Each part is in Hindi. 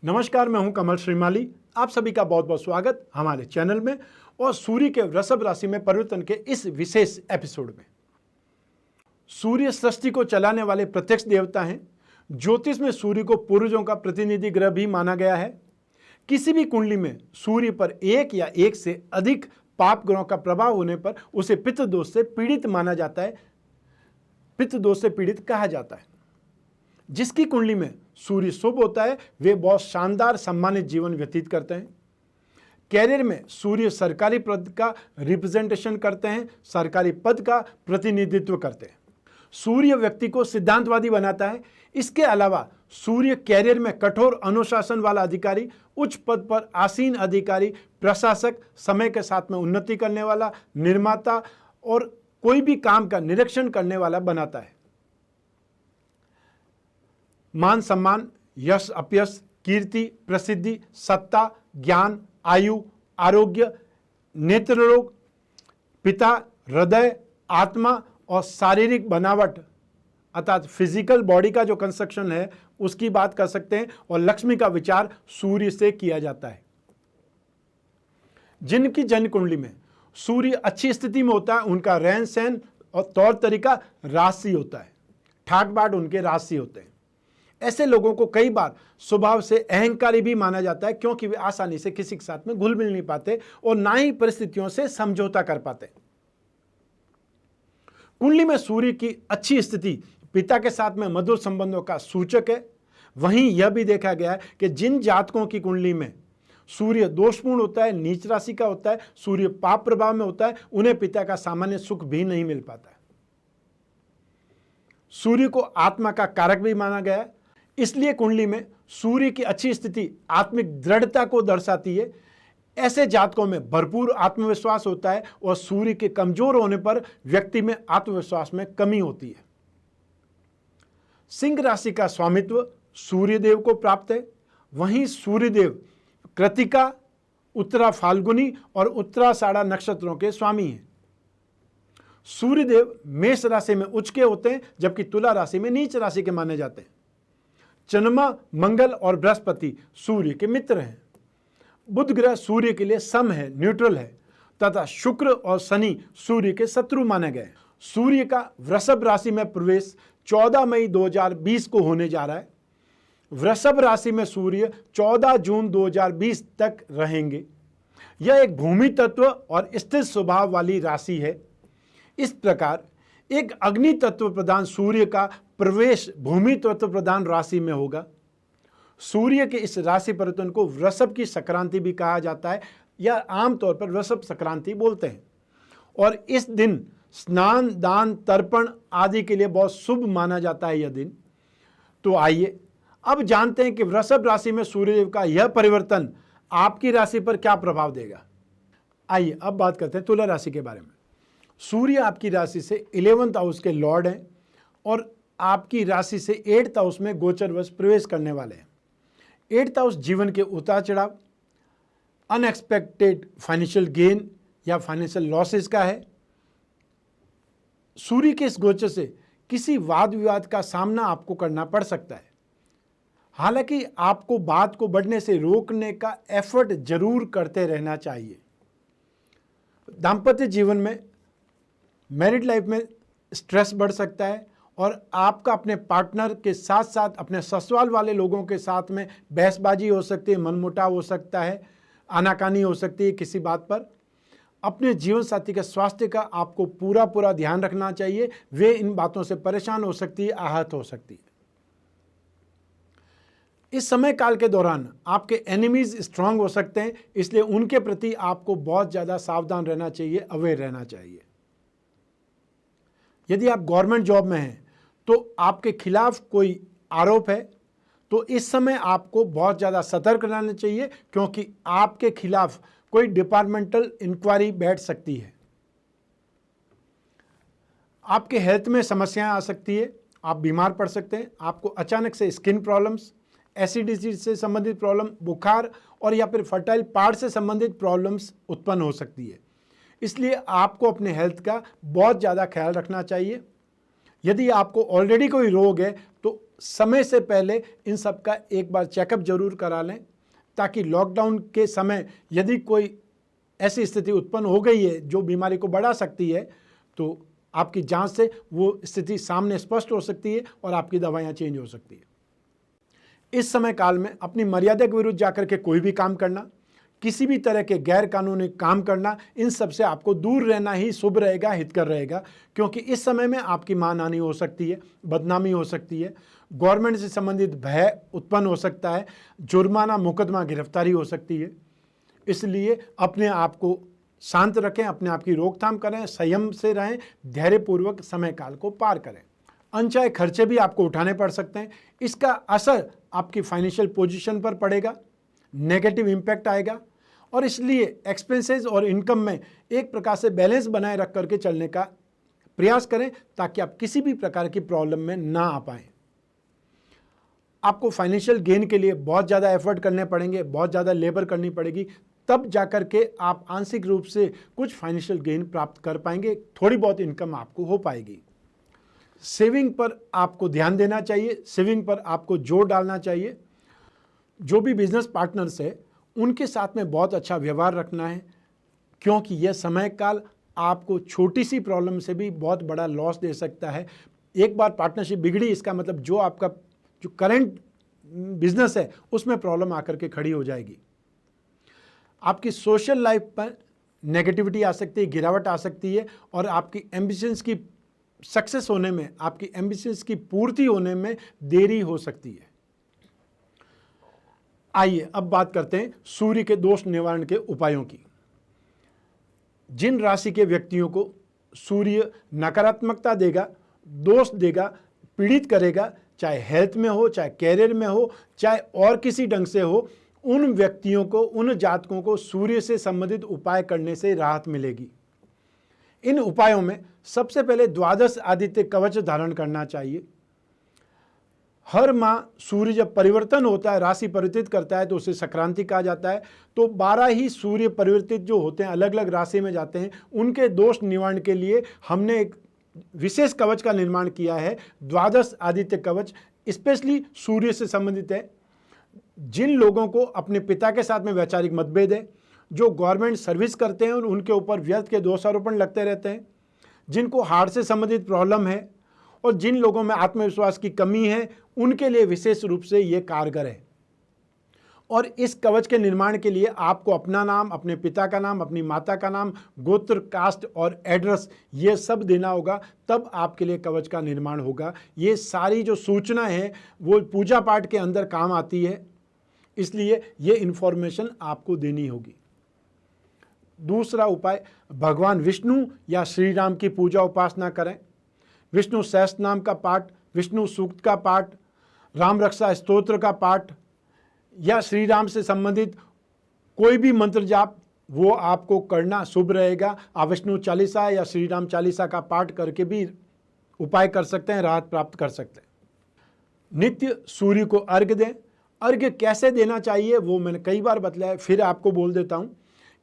नमस्कार, मैं हूं कमल श्रीमाली। आप सभी का बहुत बहुत स्वागत हमारे चैनल में और सूर्य के वृषभ राशि में परिवर्तन के इस विशेष एपिसोड में। सूर्य सृष्टि को चलाने वाले प्रत्यक्ष देवता हैं। ज्योतिष में सूर्य को पूर्वजों का प्रतिनिधि ग्रह भी माना गया है। किसी भी कुंडली में सूर्य पर एक या एक से अधिक पाप ग्रहों का प्रभाव होने पर उसे पितृदोष से पीड़ित माना जाता है, पितृदोष से पीड़ित कहा जाता है। जिसकी कुंडली में सूर्य शुभ होता है वे बहुत शानदार सम्मानित जीवन व्यतीत करते हैं। कैरियर में सूर्य सरकारी पद का रिप्रेजेंटेशन करते हैं, सरकारी पद का प्रतिनिधित्व करते हैं। सूर्य व्यक्ति को सिद्धांतवादी बनाता है। इसके अलावा सूर्य कैरियर में कठोर अनुशासन वाला अधिकारी, उच्च पद पर आसीन अधिकारी, प्रशासक, समय के साथ में उन्नति करने वाला, निर्माता और कोई भी काम का निरीक्षण करने वाला बनाता है। मान सम्मान, यश अपयश, कीर्ति, प्रसिद्धि, सत्ता, ज्ञान, आयु, आरोग्य, नेत्र रोग, पिता, हृदय, आत्मा और शारीरिक बनावट अर्थात फिजिकल बॉडी का जो कंस्ट्रक्शन है उसकी बात कर सकते हैं। और लक्ष्मी का विचार सूर्य से किया जाता है। जिनकी जन्म कुंडली में सूर्य अच्छी स्थिति में होता है उनका रहन सहन और तौर तरीका राशि होता है, ठाट बाट उनके राशि होते हैं। ऐसे लोगों को कई बार स्वभाव से अहंकारी भी माना जाता है, क्योंकि वे आसानी से किसी के साथ में घुल मिल नहीं पाते और ना ही परिस्थितियों से समझौता कर पाते। कुंडली में सूर्य की अच्छी स्थिति पिता के साथ में मधुर संबंधों का सूचक है। वहीं यह भी देखा गया है कि जिन जातकों की कुंडली में सूर्य दोषपूर्ण होता है, नीच राशि का होता है, सूर्य पाप प्रभाव में होता है, उन्हें पिता का सामान्य सुख भी नहीं मिल पाता है। सूर्य को आत्मा का कारक भी माना गया है, इसलिए कुंडली में सूर्य की अच्छी स्थिति आत्मिक दृढ़ता को दर्शाती है। ऐसे जातकों में भरपूर आत्मविश्वास होता है और सूर्य के कमजोर होने पर व्यक्ति में आत्मविश्वास में कमी होती है। सिंह राशि का स्वामित्व सूर्यदेव को प्राप्त है। वहीं सूर्यदेव कृतिका, उत्तरा फाल्गुनी और उत्तराषाढ़ा नक्षत्रों के स्वामी हैं। सूर्यदेव मेष राशि में उच्च के होते हैं, जबकि तुला राशि में नीच राशि के माने जाते हैं। चंद्रमा, मंगल और बृहस्पति सूर्य के मित्र हैं। बुध ग्रह सूर्य के लिए सम है, न्यूट्रल है, तथा शुक्र और शनि सूर्य के शत्रु माने गए। सूर्य का वृषभ राशि में प्रवेश 14 मई 2020 को होने जा रहा है। वृषभ राशि में सूर्य 14 जून 2020 तक रहेंगे। यह एक भूमि तत्व और स्थिर स्वभाव वाली राशि है। इस प्रकार एक अग्नि तत्व प्रधान सूर्य का प्रवेश भूमि तत्व प्रधान राशि में होगा। सूर्य के इस राशि परिवर्तन को वृषभ की संक्रांति भी कहा जाता है, या आमतौर पर वृषभ संक्रांति बोलते हैं। और इस दिन स्नान, दान, तर्पण आदि के लिए बहुत शुभ माना जाता है यह दिन। तो आइए अब जानते हैं कि वृषभ राशि में सूर्यदेव का यह परिवर्तन आपकी राशि पर क्या प्रभाव देगा। आइए अब बात करते हैं तुला राशि के बारे में। सूर्य आपकी राशि से 11th हाउस के लॉर्ड हैं और आपकी राशि से 8th हाउस में गोचरवश प्रवेश करने वाले हैं। 8th हाउस जीवन के उतार चढ़ाव, अनएक्सपेक्टेड फाइनेंशियल गेन या फाइनेंशियल लॉसेस का है। सूर्य के इस गोचर से किसी वाद विवाद का सामना आपको करना पड़ सकता है। हालांकि आपको बात को बढ़ने से रोकने का एफर्ट जरूर करते रहना चाहिए। दाम्पत्य जीवन में, मैरिड लाइफ में स्ट्रेस बढ़ सकता है और आपका अपने पार्टनर के साथ साथ अपने ससुराल वाले लोगों के साथ में बहसबाजी हो सकती है, मनमुटाव हो सकता है, आनाकानी हो सकती है किसी बात पर। अपने जीवन साथी के स्वास्थ्य का आपको पूरा ध्यान रखना चाहिए। वे इन बातों से परेशान हो सकती है, आहत हो सकती है। इस समय काल के दौरान आपके एनिमीज स्ट्रांग हो सकते हैं, इसलिए उनके प्रति आपको बहुत ज़्यादा सावधान रहना चाहिए, अवेयर रहना चाहिए। यदि आप गवर्नमेंट जॉब में हैं तो आपके खिलाफ कोई आरोप है तो इस समय आपको बहुत ज़्यादा सतर्क रहना चाहिए, क्योंकि आपके खिलाफ कोई डिपार्टमेंटल इंक्वायरी बैठ सकती है। आपके हेल्थ में समस्याएं आ सकती है, आप बीमार पड़ सकते हैं। आपको अचानक से स्किन प्रॉब्लम्स, एसिडिटी से संबंधित प्रॉब्लम, बुखार और या फिर फर्टाइल पार्ट से संबंधित प्रॉब्लम्स उत्पन्न हो सकती है। इसलिए आपको अपने हेल्थ का बहुत ज़्यादा ख्याल रखना चाहिए। यदि आपको ऑलरेडी कोई रोग है तो समय से पहले इन सब का एक बार चेकअप जरूर करा लें, ताकि लॉकडाउन के समय यदि कोई ऐसी स्थिति उत्पन्न हो गई है जो बीमारी को बढ़ा सकती है, तो आपकी जांच से वो स्थिति सामने स्पष्ट हो सकती है और आपकी दवाइयाँ चेंज हो सकती है। इस समय काल में अपनी मर्यादा के विरुद्ध जाकर के कोई भी काम करना, किसी भी तरह के गैर कानूनी काम करना, इन सब से आपको दूर रहना ही शुभ रहेगा, हितकर रहेगा, क्योंकि इस समय में आपकी मानहानि हो सकती है, बदनामी हो सकती है, गवर्नमेंट से संबंधित भय उत्पन्न हो सकता है, जुर्माना, मुकदमा, गिरफ्तारी हो सकती है। इसलिए अपने आप को शांत रखें, अपने आप की रोकथाम करें, संयम से रहें, धैर्यपूर्वक समय काल को पार करें। अनचाहे खर्चे भी आपको उठाने पड़ सकते हैं। इसका असर आपकी फाइनेंशियल पोजीशन पर पड़ेगा, नेगेटिव इम्पैक्ट आएगा, और इसलिए एक्सपेंसेस और इनकम में एक प्रकार से बैलेंस बनाए रख करके चलने का प्रयास करें, ताकि आप किसी भी प्रकार की प्रॉब्लम में ना आ पाएं। आपको फाइनेंशियल गेन के लिए बहुत ज़्यादा एफर्ट करने पड़ेंगे, बहुत ज़्यादा लेबर करनी पड़ेगी, तब जाकर के आप आंशिक रूप से कुछ फाइनेंशियल गेन प्राप्त कर पाएंगे, थोड़ी बहुत इनकम आपको हो पाएगी। सेविंग पर आपको ध्यान देना चाहिए, सेविंग पर आपको जोर डालना चाहिए। जो भी बिजनेस पार्टनर्स है उनके साथ में बहुत अच्छा व्यवहार रखना है, क्योंकि यह समय काल आपको छोटी सी प्रॉब्लम से भी बहुत बड़ा लॉस दे सकता है। एक बार पार्टनरशिप बिगड़ी, इसका मतलब जो आपका जो करंट बिजनेस है उसमें प्रॉब्लम आकर के खड़ी हो जाएगी। आपकी सोशल लाइफ पर नेगेटिविटी आ सकती है, गिरावट आ सकती है, और आपकी एम्बिशंस की सक्सेस होने में, आपकी एम्बिशंस की पूर्ति होने में देरी हो सकती है। आइए अब बात करते हैं सूर्य के दोष निवारण के उपायों की। जिन राशि के व्यक्तियों को सूर्य नकारात्मकता देगा, दोष देगा, पीड़ित करेगा, चाहे हेल्थ में हो, चाहे कैरियर में हो, चाहे और किसी ढंग से हो, उन व्यक्तियों को, उन जातकों को सूर्य से संबंधित उपाय करने से राहत मिलेगी। इन उपायों में सबसे पहले द्वादश आदित्य कवच धारण करना चाहिए। हर माह सूर्य जब परिवर्तन होता है, राशि परिवर्तित करता है, तो उसे संक्रांति कहा जाता है। तो 12 ही सूर्य परिवर्तित जो होते हैं, अलग अलग राशि में जाते हैं, उनके दोष निवारण के लिए हमने एक विशेष कवच का निर्माण किया है, द्वादश आदित्य कवच। स्पेशली सूर्य से संबंधित है। जिन लोगों को अपने पिता के साथ में वैचारिक मतभेद है, जो गवर्नमेंट सर्विस करते हैं और उनके ऊपर व्यर्थ के दोषारोपण लगते रहते हैं, जिनको हार्ट से संबंधित प्रॉब्लम है, और जिन लोगों में आत्मविश्वास की कमी है, उनके लिए विशेष रूप से ये कारगर है। और इस कवच के निर्माण के लिए आपको अपना नाम, अपने पिता का नाम, अपनी माता का नाम, गोत्र, कास्ट और एड्रेस, ये सब देना होगा, तब आपके लिए कवच का निर्माण होगा। ये सारी जो सूचना है वो पूजा पाठ के अंदर काम आती है, इसलिए ये इन्फॉर्मेशन आपको देनी होगी। दूसरा उपाय, भगवान विष्णु या श्री राम की पूजा उपासना करें। विष्णु सहस्त्र नाम का पाठ, विष्णु सूक्त का पाठ, राम रक्षा स्तोत्र का पाठ, या श्री राम से संबंधित कोई भी मंत्र जाप, वो आपको करना शुभ रहेगा। आप विष्णु चालीसा या श्री राम चालीसा का पाठ करके भी उपाय कर सकते हैं, राहत प्राप्त कर सकते हैं। नित्य सूर्य को अर्घ्य दें। अर्घ्य कैसे देना चाहिए वो मैंने कई बार बतलाया, फिर आपको बोल देता हूँ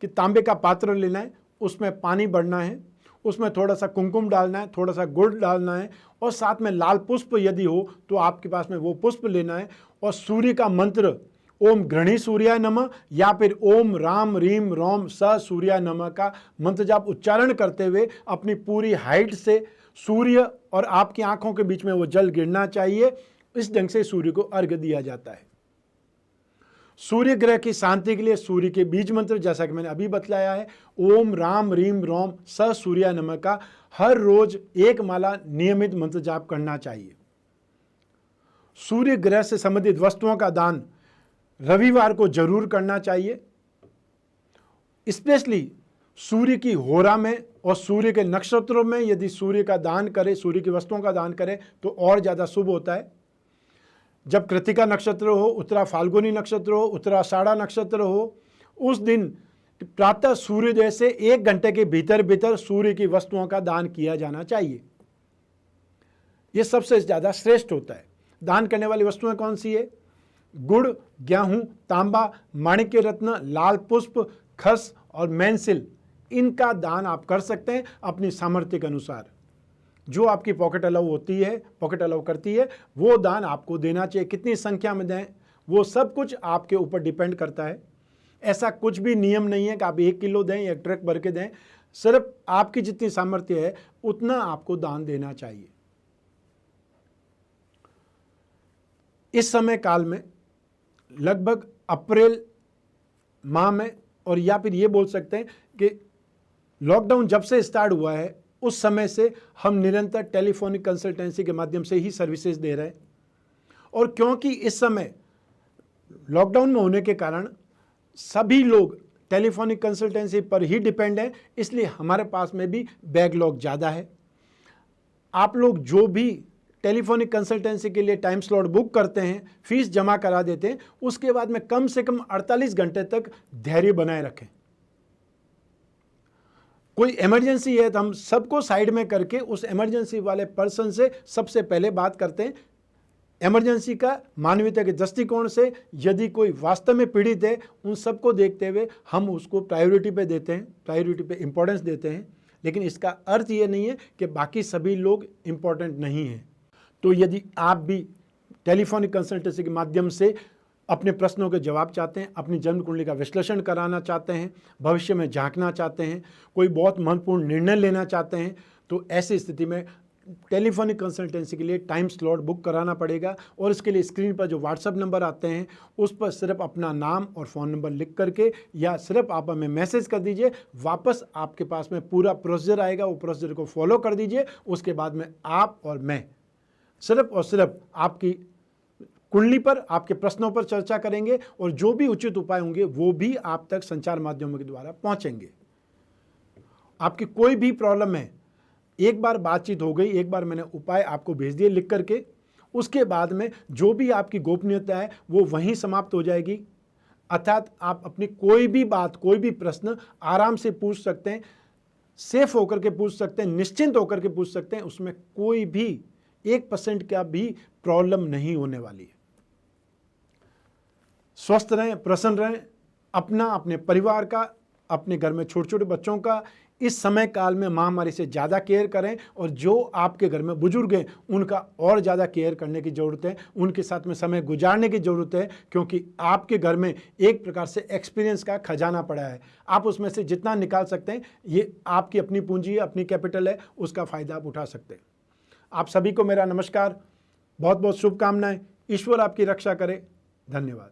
कि तांबे का पात्र लेना है, उसमें पानी भरना है, उसमें थोड़ा सा कुमकुम डालना है, थोड़ा सा गुड़ डालना है, और साथ में लाल पुष्प यदि हो तो आपके पास में वो पुष्प लेना है, और सूर्य का मंत्र ओम घृणी सूर्याय नमः या फिर ओम राम रीम रोम स सूर्याय नमः का मंत्र जाप उच्चारण करते हुए अपनी पूरी हाइट से सूर्य और आपकी आंखों के बीच में वो जल गिरना चाहिए। इस ढंग से सूर्य को अर्घ्य दिया जाता है। सूर्य ग्रह की शांति के लिए सूर्य के बीज मंत्र, जैसा कि मैंने अभी बतलाया है, ओम राम रीम रोम स सूर्याय नमः का हर रोज एक माला नियमित मंत्र जाप करना चाहिए। सूर्य ग्रह से संबंधित वस्तुओं का दान रविवार को जरूर करना चाहिए। स्पेशली सूर्य की होरा में और सूर्य के नक्षत्रों में यदि सूर्य का दान करे, सूर्य की वस्तुओं का दान करे तो और ज़्यादा शुभ होता है। जब कृतिका नक्षत्र हो, उत्तरा फाल्गुनी नक्षत्र हो, उत्तरा आषाढ़ा नक्षत्र हो, उस दिन प्रातः सूर्योदय से 1 घंटे के भीतर भीतर सूर्य की वस्तुओं का दान किया जाना चाहिए। यह सबसे ज़्यादा श्रेष्ठ होता है। दान करने वाली वस्तुएं कौन सी है? गुड़, गेहूं, तांबा, माणिक्य रत्न, लाल पुष्प, खस और मैनसिल, इनका दान आप कर सकते हैं अपनी सामर्थ्य के अनुसार। जो आपकी पॉकेट अलाउ होती है, पॉकेट अलाउ करती है, वो दान आपको देना चाहिए। कितनी संख्या में दें, वो सब कुछ आपके ऊपर डिपेंड करता है। ऐसा कुछ भी नियम नहीं है कि आप 1 किलो दें या ट्रक भर के दें। सिर्फ आपकी जितनी सामर्थ्य है उतना आपको दान देना चाहिए। इस समय काल में लगभग अप्रैल माह में, और या फिर ये बोल सकते हैं कि लॉकडाउन जब से स्टार्ट हुआ है उस समय से हम निरंतर टेलीफोनिक कंसल्टेंसी के माध्यम से ही सर्विसेज दे रहे हैं। और क्योंकि इस समय लॉकडाउन में होने के कारण सभी लोग टेलीफोनिक कंसल्टेंसी पर ही डिपेंड हैं, इसलिए हमारे पास में भी बैकलॉग ज़्यादा है। आप लोग जो भी टेलीफोनिक कंसल्टेंसी के लिए टाइम स्लॉट बुक करते हैं, फीस जमा करा देते हैं, उसके बाद में कम से कम 48 घंटे तक धैर्य बनाए रखें। कोई इमरजेंसी है तो हम सबको साइड में करके उस इमरजेंसी वाले पर्सन से सबसे पहले बात करते हैं। इमरजेंसी का मानवीयता के दृष्टिकोण से यदि कोई वास्तव में पीड़ित है, उन सबको देखते हुए हम उसको प्रायोरिटी पे देते हैं, प्रायोरिटी पे इंपॉर्टेंस देते हैं। लेकिन इसका अर्थ ये नहीं है कि बाकी सभी लोग इंपॉर्टेंट नहीं हैं। तो यदि आप भी टेलीफोनिक कंसल्टेंसी के माध्यम से अपने प्रश्नों के जवाब चाहते हैं, अपनी जन्म कुंडली का विश्लेषण कराना चाहते हैं, भविष्य में झांकना चाहते हैं, कोई बहुत महत्वपूर्ण निर्णय लेना चाहते हैं, तो ऐसी स्थिति में टेलीफोनिक कंसल्टेंसी के लिए टाइम स्लॉट बुक कराना पड़ेगा। और इसके लिए स्क्रीन पर जो व्हाट्सएप नंबर आते हैं उस पर सिर्फ अपना नाम और फ़ोन नंबर लिख करके या सिर्फ आप हमें मैसेज कर दीजिए, वापस आपके पास में पूरा प्रोसीजर आएगा, वो प्रोसीजर को फॉलो कर दीजिए। उसके बाद में आप और मैं सिर्फ और सिर्फ आपकी कुंडली पर, आपके प्रश्नों पर चर्चा करेंगे और जो भी उचित उपाय होंगे वो भी आप तक संचार माध्यमों के द्वारा पहुंचेंगे। आपकी कोई भी प्रॉब्लम है, एक बार बातचीत हो गई, एक बार मैंने उपाय आपको भेज दिए लिख करके, उसके बाद में जो भी आपकी गोपनीयता है वो वहीं समाप्त हो जाएगी। अर्थात आप अपनी कोई भी बात, कोई भी प्रश्न आराम से पूछ सकते हैं, सेफ होकर के पूछ सकते हैं, निश्चिंत होकर के पूछ सकते हैं। उसमें कोई भी 1% का भी प्रॉब्लम नहीं होने वाली है। स्वस्थ रहें, प्रसन्न रहें, अपना, अपने परिवार का, अपने घर में छोटे छोटे बच्चों का इस समय काल में महामारी से ज़्यादा केयर करें। और जो आपके घर में बुजुर्ग हैं उनका और ज़्यादा केयर करने की ज़रूरत है, उनके साथ में समय गुजारने की ज़रूरत है, क्योंकि आपके घर में एक प्रकार से एक्सपीरियंस का खजाना पड़ा है। आप उसमें से जितना निकाल सकते हैं, ये आपकी अपनी पूंजी है, अपनी कैपिटल है, उसका फ़ायदा आप उठा सकते हैं। आप सभी को मेरा नमस्कार, बहुत बहुत शुभकामनाएं। ईश्वर आपकी रक्षा करे। धन्यवाद।